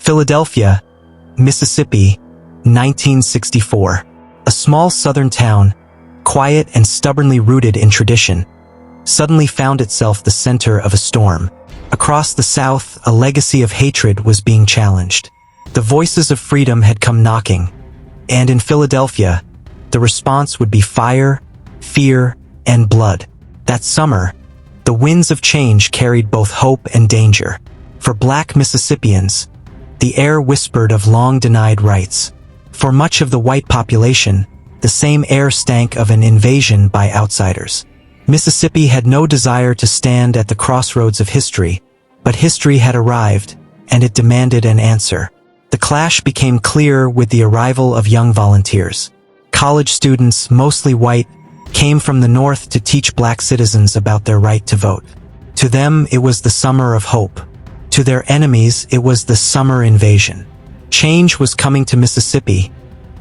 Philadelphia, Mississippi, 1964. A small southern town, quiet and stubbornly rooted in tradition, suddenly found itself the center of a storm. Across the South, a legacy of hatred was being challenged. The voices of freedom had come knocking, and in Philadelphia, the response would be fire, fear, and blood. That summer, the winds of change carried both hope and danger. For Black Mississippians, the air whispered of long-denied rights. For much of the white population, the same air stank of an invasion by outsiders. Mississippi had no desire to stand at the crossroads of history, but history had arrived, and it demanded an answer. The clash became clear with the arrival of young volunteers. College students, mostly white, came from the North to teach Black citizens about their right to vote. To them, it was the summer of hope. To their enemies, it was the summer invasion. Change was coming to Mississippi,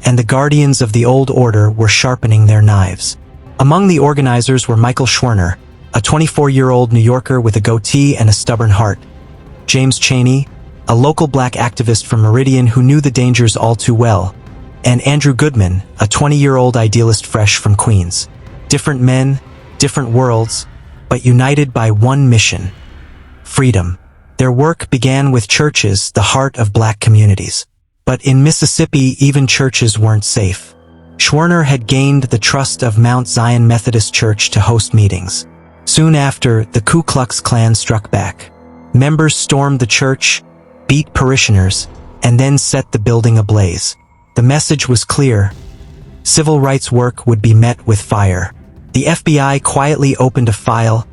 and the guardians of the old order were sharpening their knives. Among the organizers were Michael Schwerner, a 24-year-old New Yorker with a goatee and a stubborn heart; James Chaney, a local Black activist from Meridian who knew the dangers all too well; and Andrew Goodman, a 20-year-old idealist fresh from Queens. Different men, different worlds, but united by one mission: freedom. Their work began with churches, the heart of Black communities. But in Mississippi, even churches weren't safe. Schwerner had gained the trust of Mount Zion Methodist Church to host meetings. Soon after, the Ku Klux Klan struck back. Members stormed the church, beat parishioners, and then set the building ablaze. The message was clear: civil rights work would be met with fire. The FBI quietly opened a file,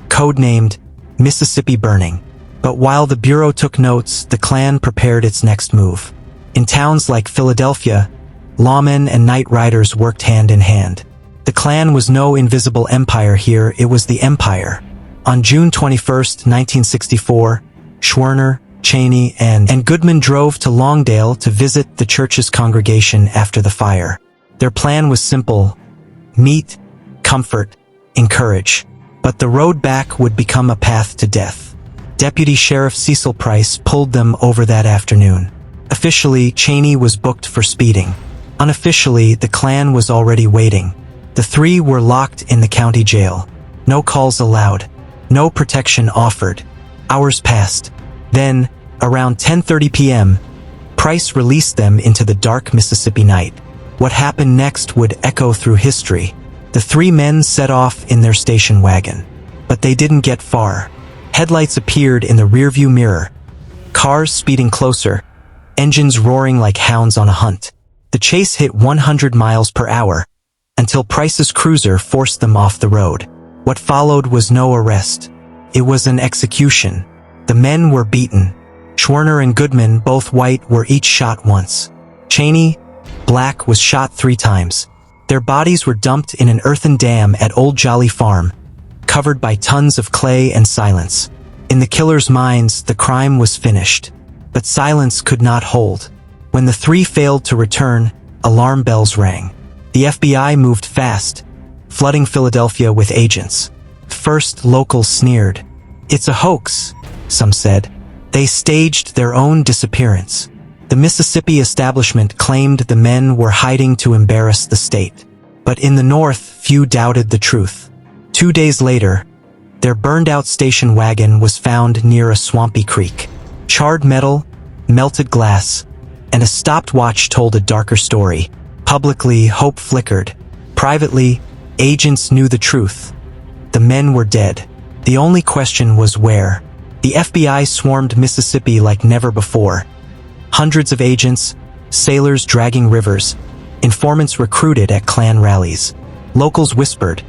codenamed Mississippi Burning. But while the Bureau took notes, the Klan prepared its next move. In towns like Philadelphia, lawmen and night riders worked hand in hand. The Klan was no invisible empire here, it was the empire. On June 21, 1964, Schwerner, Chaney, and Goodman drove to Longdale to visit the church's congregation after the fire. Their plan was simple: meet, comfort, encourage. But the road back would become a path to death. Deputy Sheriff Cecil Price pulled them over that afternoon. Officially, Chaney was booked for speeding. Unofficially, the Klan was already waiting. The three were locked in the county jail. No calls allowed. No protection offered. Hours passed. Then, around 10:30 p.m., Price released them into the dark Mississippi night. What happened next would echo through history. The three men set off in their station wagon. But they didn't get far. Headlights appeared in the rearview mirror. Cars speeding closer. Engines roaring like hounds on a hunt. The chase hit 100 miles per hour, until Price's cruiser forced them off the road. What followed was no arrest. It was an execution. The men were beaten. Schwerner and Goodman, both white, were each shot once. Chaney, Black, was shot 3 times. Their bodies were dumped in an earthen dam at Old Jolly Farm, covered by tons of clay and silence. In the killers' minds, the crime was finished. But silence could not hold. When the three failed to return, alarm bells rang. The FBI moved fast, flooding Philadelphia with agents. First, locals sneered. "It's a hoax," some said. They staged their own disappearance. The Mississippi establishment claimed the men were hiding to embarrass the state. But in the North, few doubted the truth. 2 days later, their burned-out station wagon was found near a swampy creek. Charred metal, melted glass, and a stopped watch told a darker story. Publicly, hope flickered. Privately, agents knew the truth. The men were dead. The only question was where. The FBI swarmed Mississippi like never before. Hundreds of agents, sailors dragging rivers, informants recruited at Klan rallies. Locals whispered.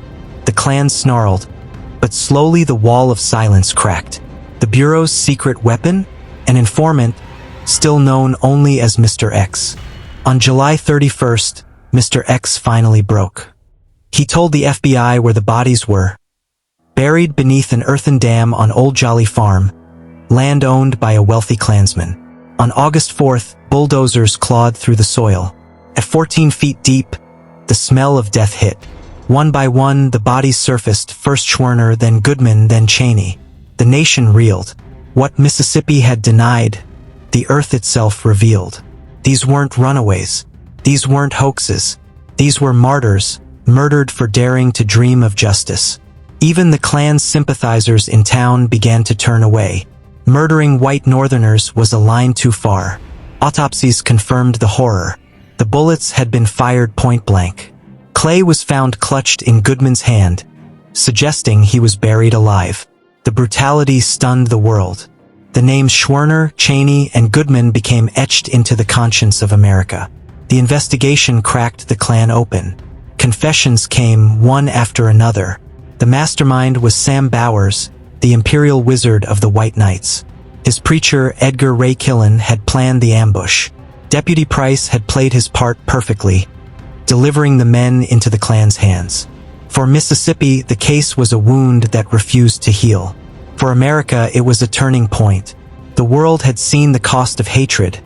The Klan snarled. But slowly the wall of silence cracked. The Bureau's secret weapon? An informant, still known only as Mr. X. On July 31st, Mr. X finally broke. He told the FBI where the bodies were. Buried beneath an earthen dam on Old Jolly Farm, land owned by a wealthy Klansman. On August 4th, bulldozers clawed through the soil. At 14 feet deep, the smell of death hit. One by one, the bodies surfaced, first Schwerner, then Goodman, then Chaney. The nation reeled. What Mississippi had denied, the earth itself revealed. These weren't runaways. These weren't hoaxes. These were martyrs, murdered for daring to dream of justice. Even the Klan's sympathizers in town began to turn away. Murdering white Northerners was a line too far. Autopsies confirmed the horror. The bullets had been fired point-blank. Clay was found clutched in Goodman's hand, suggesting he was buried alive. The brutality stunned the world. The names Schwerner, Cheney, and Goodman became etched into the conscience of America. The investigation cracked the Klan open. Confessions came one after another. The mastermind was Sam Bowers, the imperial wizard of the White Knights. His preacher, Edgar Ray Killen, had planned the ambush. Deputy Price had played his part perfectly, delivering the men into the Klan's hands. For Mississippi, the case was a wound that refused to heal. For America, it was a turning point. The world had seen the cost of hatred,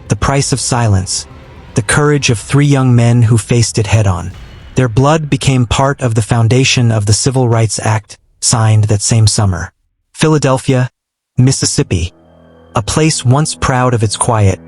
the price of silence, the courage of 3 young men who faced it head-on. Their blood became part of the foundation of the Civil Rights Act, signed that same summer. Philadelphia, Mississippi, a place once proud of its quiet,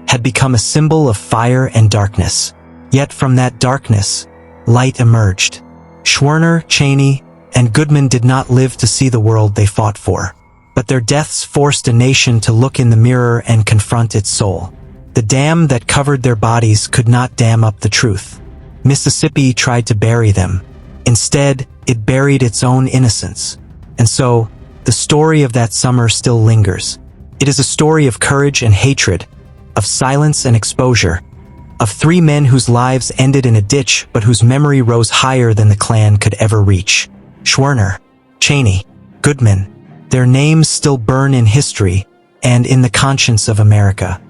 had become a symbol of fire and darkness. Yet from that darkness, light emerged. Schwerner, Cheney, and Goodman did not live to see the world they fought for. But their deaths forced a nation to look in the mirror and confront its soul. The dam that covered their bodies could not dam up the truth. Mississippi tried to bury them. Instead, it buried its own innocence. And so, the story of that summer still lingers. It is a story of courage and hatred, of silence and exposure, of 3 men whose lives ended in a ditch but whose memory rose higher than the Klan could ever reach. Schwerner, Cheney, Goodman, their names still burn in history and in the conscience of America.